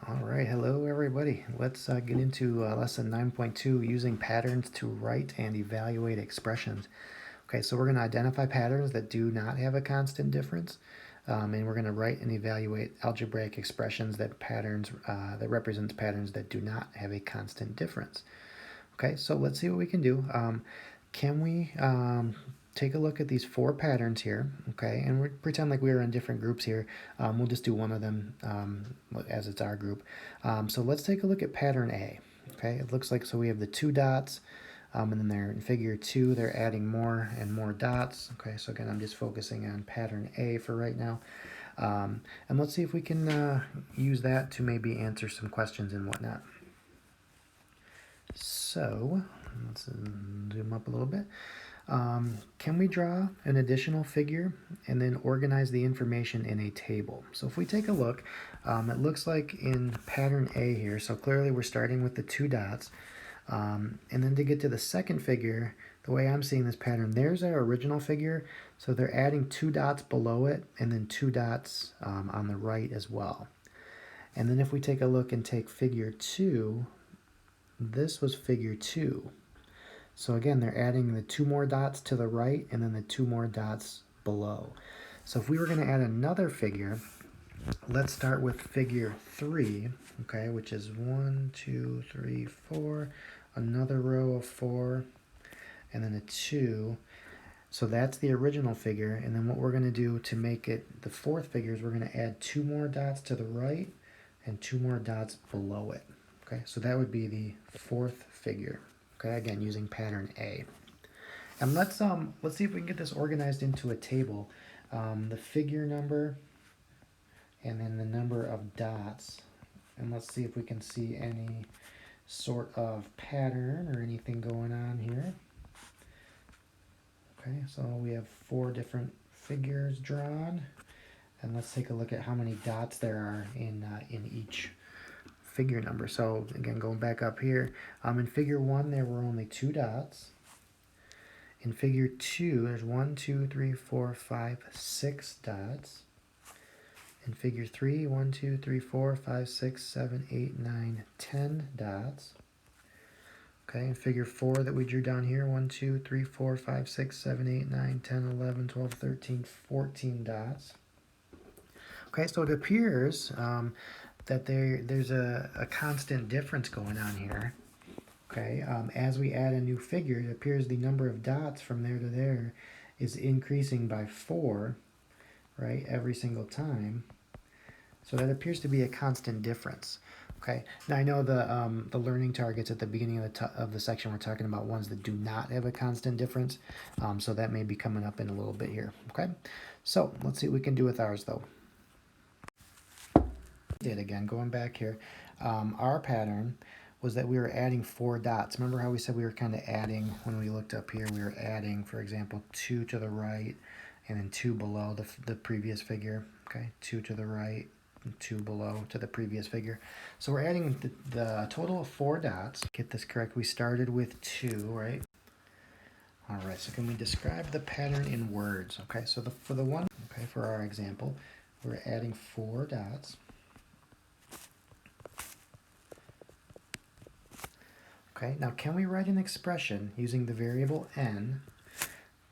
All right, hello everybody. Let's get into lesson 9.2, using patterns to write and evaluate expressions. Okay, so we're going to identify patterns that do not have a constant difference, and we're going to write and evaluate algebraic expressions that represents patterns that do not have a constant difference. Okay, so let's see what we can do. Can we take a look at these four patterns here, okay, and we pretend like we are in different groups here. We'll just do one of them as it's our group. So let's take a look at pattern A. Okay, it looks like, so we have the two dots, and then they're in figure 2, they're adding more and more dots. Okay, so again, I'm just focusing on pattern A for right now. And let's see if we can use that to maybe answer some questions and whatnot. So let's zoom up a little bit. Can we draw an additional figure and then organize the information in a table? So if we take a look, it looks like in pattern A here, so clearly we're starting with the two dots. And then to get to the second figure, the way I'm seeing this pattern, there's our original figure. So they're adding two dots below it and then two dots on the right as well. And then if we take a look and take figure 2, this was figure 2. So again, they're adding the two more dots to the right and then the two more dots below. So if we were going to add another figure, let's start with figure 3, okay, which is 1, 2, 3, 4, another row of 4, and then a 2. So that's the original figure, and then what we're going to do to make it the fourth figure is we're going to add two more dots to the right and two more dots below it. Okay, so that would be the fourth figure. Okay, again, using pattern A. And let's see if we can get this organized into a table. The figure number and then the number of dots. And let's see if we can see any sort of pattern or anything going on here. Okay, so we have 4 different figures drawn. And let's take a look at how many dots there are in each figure number. So again, going back up here, in figure 1 there were only 2 dots. In figure 2 there's 1, 2, 3, 4, 5, 6 dots. In figure 3, 1, 2, 3, 4, 5, 6, 7, 8, 9, 10 dots. Okay, in figure 4 that we drew down here, 1, 2, 3, 4, 5, 6, 7, 8, 9, 10, 11, 12, 13, 14 dots. Okay, so it appears that there's a constant difference going on here. Okay, as we add a new figure, it appears the number of dots from there to there is increasing by 4, right, every single time. So that appears to be a constant difference. Okay, now I know the learning targets at the beginning of the section we're talking about ones that do not have a constant difference, so that may be coming up in a little bit here. Okay, so let's see what we can do with ours though. Again, going back here, our pattern was that we were adding 4 dots. Remember how we said we were kind of adding, when we looked up here, we were adding, for example, 2 to the right and then 2 below the previous figure. Okay, 2 to the right and 2 below to the previous figure. So we're adding the total of 4 dots. Get this correct, we started with 2, right? All right, so can we describe the pattern in words? Okay, so for our example, we're adding 4 dots. Okay, now can we write an expression using the variable n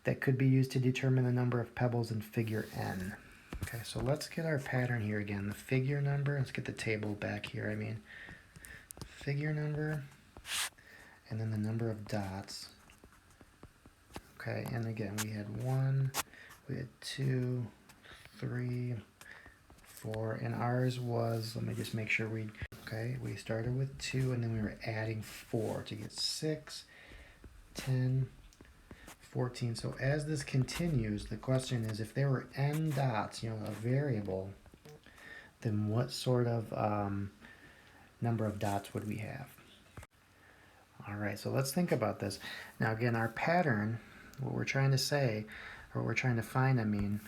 that could be used to determine the number of pebbles in figure n? Okay, so let's get our pattern here again. The figure number, let's get the table back here, figure number, and then the number of dots. Okay, and again, we had 1, we had 2, 3, 4, and ours was, let me just make sure okay, we started with 2 and then we were adding 4 to get 6, 10, 14. So as this continues, the question is, if there were n dots, a variable, then what sort of number of dots would we have? All right, so let's think about this. Now again, our pattern, what we're trying to say, or what we're trying to find,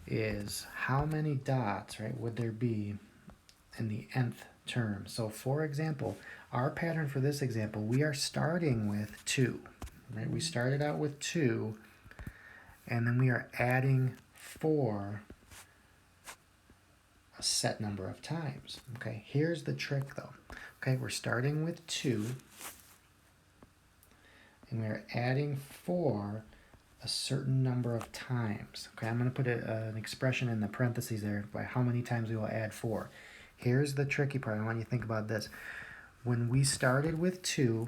is how many dots, right, would there be in the nth term. So for example, our pattern for this example, we are starting with 2. Right? We started out with 2, and then we are adding 4 a set number of times. Okay, here's the trick though. Okay, we're starting with 2, and we're adding 4 a certain number of times. Okay, I'm going to put an expression in the parentheses there by how many times we will add 4. Here's the tricky part. I want you to think about this. When we started with 2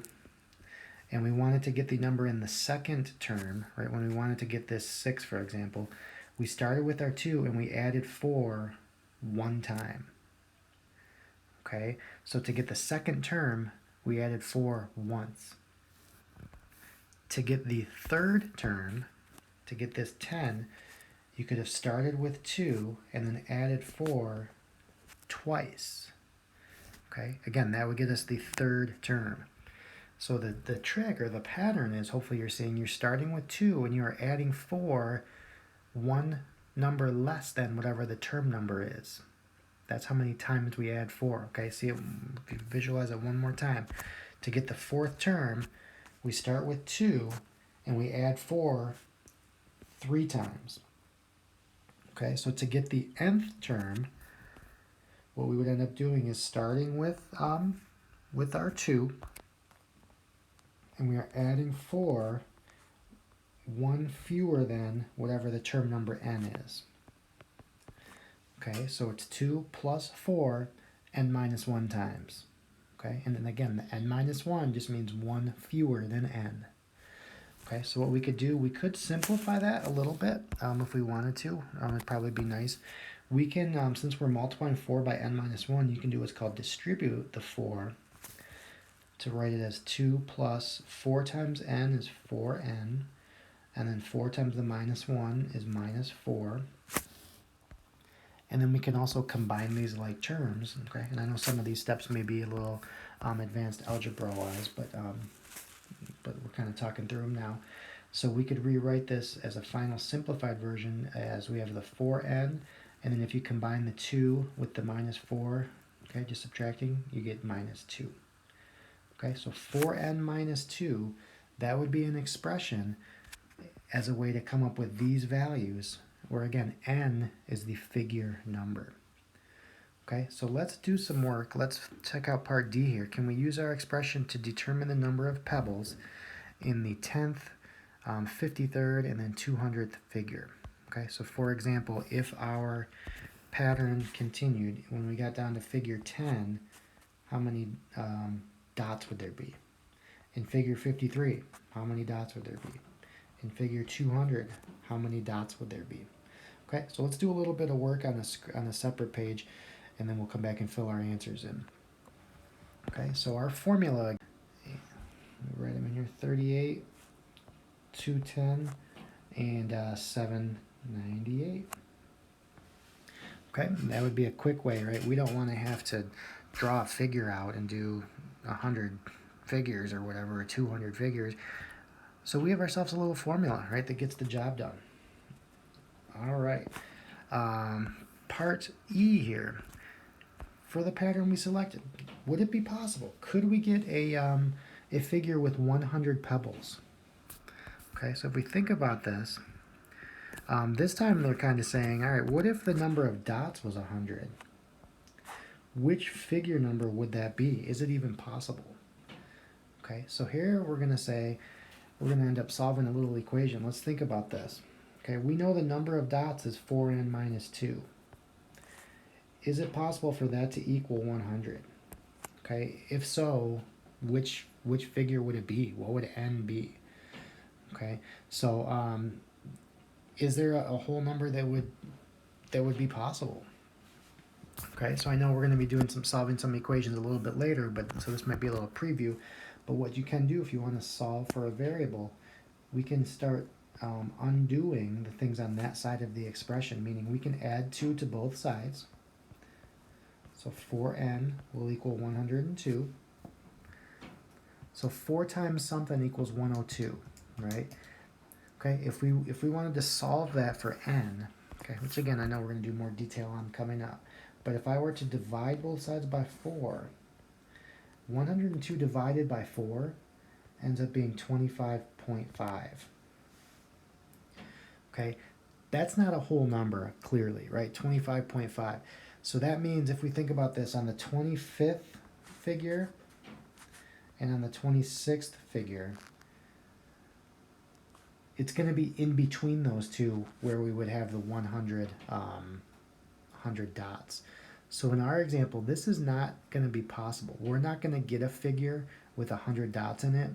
and we wanted to get the number in the second term, right, when we wanted to get this 6, for example, we started with our 2 and we added 4 one time. Okay, so to get the second term, we added 4 once. To get the third term, to get this 10, you could have started with 2 and then added 4 twice. Okay, again, that would get us the third term. So the trick or the pattern is, hopefully you're seeing, you're starting with 2 and you're adding 4 one number less than whatever the term number is. That's how many times we add 4. Okay, see it, if you visualize it one more time. To get the fourth term, we start with 2 and we add 4 3 times. Okay, so to get the nth term, what we would end up doing is starting with our 2, and we are adding 4 one fewer than whatever the term number n is. Okay, so it's 2 plus 4 n minus 1 times. Okay, and then again, the n minus 1 just means 1 fewer than n. Okay, so what we could do, we could simplify that a little bit if we wanted to. It'd probably be nice. We can, since we're multiplying 4 by n minus 1, you can do what's called distribute the 4 to write it as 2 plus 4 times n is 4n, and then 4 times the minus 1 is minus 4. And then we can also combine these like terms, okay? And I know some of these steps may be a little advanced algebra-wise, but we're kind of talking through them now. So we could rewrite this as a final simplified version as we have the 4n, and then if you combine the 2 with the minus 4, okay, just subtracting, you get minus 2. Okay, so 4n minus 2, that would be an expression as a way to come up with these values, where again, n is the figure number. Okay, so let's do some work. Let's check out part D here. Can we use our expression to determine the number of pebbles in the 10th, 53rd, and then 200th figure? Okay, so for example, if our pattern continued, when we got down to figure 10, how many dots would there be? In figure 53, how many dots would there be? In figure 200, how many dots would there be? Okay, so let's do a little bit of work on a separate page, and then we'll come back and fill our answers in. Okay, so our formula, write them in here, 38, 210, and 798. Okay, that would be a quick way, right? We don't want to have to draw a figure out and do 100 figures or whatever, or 200 figures. So we have ourselves a little formula, right, that gets the job done. All right. Part E here. For the pattern we selected, would it be possible? Could we get a figure with 100 pebbles? Okay, so if we think about this, this time they're kind of saying, all right, what if the number of dots was 100? Which figure number would that be? Is it even possible? Okay, so here we're going to say, we're going to end up solving a little equation. Let's think about this. Okay, we know the number of dots is 4n minus 2. Is it possible for that to equal 100? Okay, if so, which figure would it be? What would n be? Okay, so is there a whole number that would be possible? Okay, so I know we're going to be doing solving some equations a little bit later, but so this might be a little preview. But what you can do if you want to solve for a variable, we can start undoing the things on that side of the expression, meaning we can add 2 to both sides. So 4n will equal 102. So 4 times something equals 102, right? Okay, if we wanted to solve that for n, okay, which again I know we're going to do more detail on coming up, but if I were to divide both sides by 4, 102 divided by 4 ends up being 25.5. Okay, that's not a whole number, clearly, right? 25.5. So that means if we think about this on the 25th figure and on the 26th figure, it's going to be in between those two where we would have the 100 dots. So in our example, this is not going to be possible. We're not going to get a figure with 100 dots in it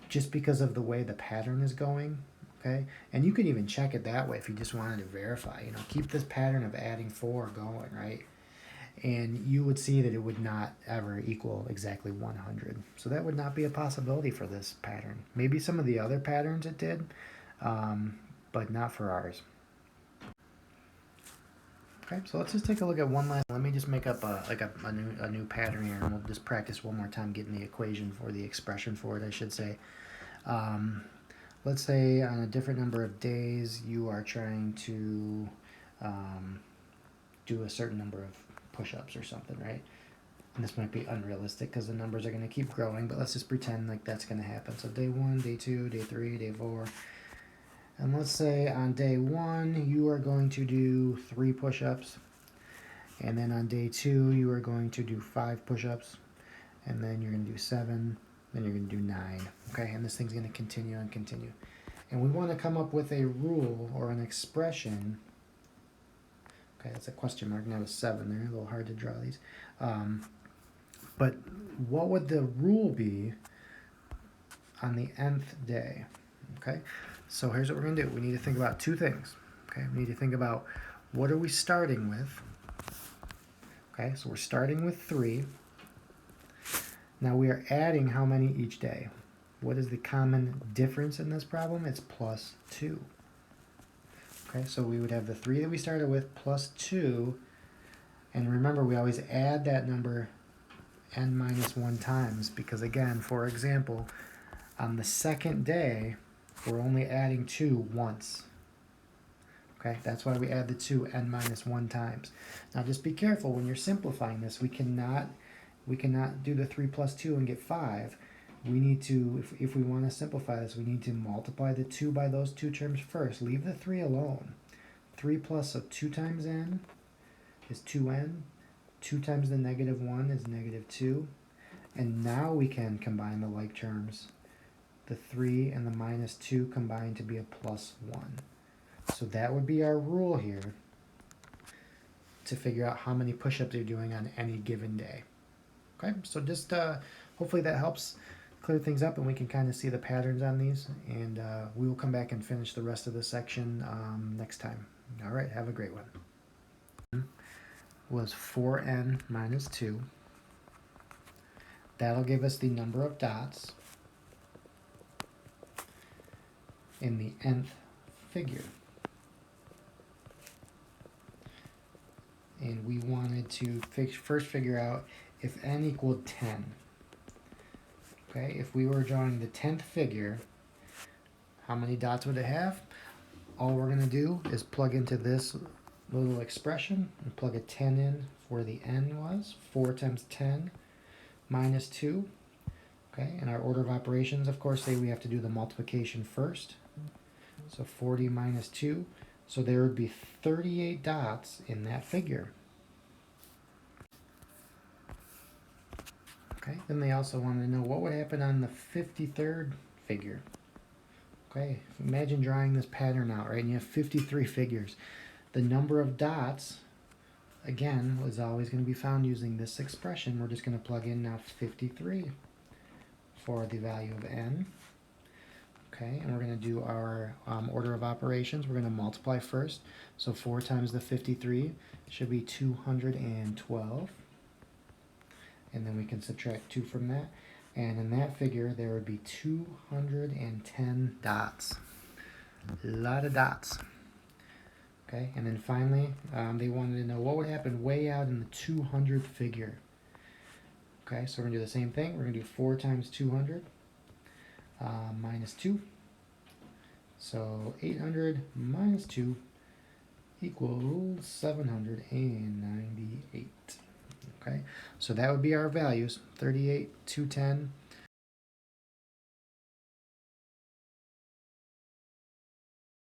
just because of the way the pattern is going. Okay, and you could even check it that way if you just wanted to verify. You know, keep this pattern of adding 4 going, right? And you would see that it would not ever equal exactly 100. So that would not be a possibility for this pattern. Maybe some of the other patterns it did, but not for ours. Okay, so let's just take a look at one last. Let me just make up a new pattern here, and we'll just practice one more time getting the equation for the expression for it, I should say. Let's say on a different number of days you are trying to do a certain number of push-ups or something, right? And this might be unrealistic because the numbers are going to keep growing, but let's just pretend like that's going to happen. So day 1, day 2, day 3, day 4. And let's say on day 1 you are going to do 3 push-ups. And then on day 2 you are going to do 5 push-ups. And then you're going to do 7. Then you're going to do 9. Okay, and this thing's going to continue and continue. And we want to come up with a rule or an expression. Okay, that's a question mark, not a 7 there. A little hard to draw these. But what would the rule be on the nth day? Okay, so here's what we're going to do. We need to think about 2 things. Okay, we need to think about what are we starting with. Okay, so we're starting with 3. Now we are adding how many each day? What is the common difference in this problem? It's plus 2. Okay, so we would have the 3 that we started with plus 2. And remember, we always add that number n minus 1 times because, again, for example, on the second day, we're only adding 2 once. Okay, that's why we add the 2 n minus 1 times. Now just be careful when you're simplifying this. We cannot do the 3 plus 2 and get 5. We need to, if we want to simplify this, we need to multiply the 2 by those 2 terms first. Leave the 3 alone. 3 plus of 2 times n is 2n. 2 times the negative 1 is negative 2. And now we can combine the like terms. The 3 and the minus 2 combine to be a plus 1. So that would be our rule here to figure out how many push-ups you're doing on any given day. Okay, so just hopefully that helps clear things up and we can kind of see the patterns on these, and we will come back and finish the rest of the section next time. All right, have a great one. Was 4n minus 2. That'll give us the number of dots in the nth figure. And we wanted to first figure out if n equaled 10. Okay, if we were drawing the 10th figure, how many dots would it have? All we're going to do is plug into this little expression and plug a 10 in where the n was. 4 times 10 minus 2. Okay, and our order of operations, of course, say we have to do the multiplication first. So 40 minus 2. So there would be 38 dots in that figure. Okay, then they also wanted to know what would happen on the 53rd figure. Okay, imagine drawing this pattern out, right? And you have 53 figures. The number of dots, again, was always going to be found using this expression. We're just going to plug in now 53 for the value of n. Okay, and we're going to do our order of operations. We're going to multiply first. So 4 times the 53 should be 212. And then we can subtract 2 from that. And in that figure, there would be 210 dots. A lot of dots. Okay, and then finally, they wanted to know what would happen way out in the 200th figure. Okay, so we're going to do the same thing. We're going to do 4 times 200 minus 2. So 800 minus 2 equals 798. Okay, so that would be our values, 38, 210,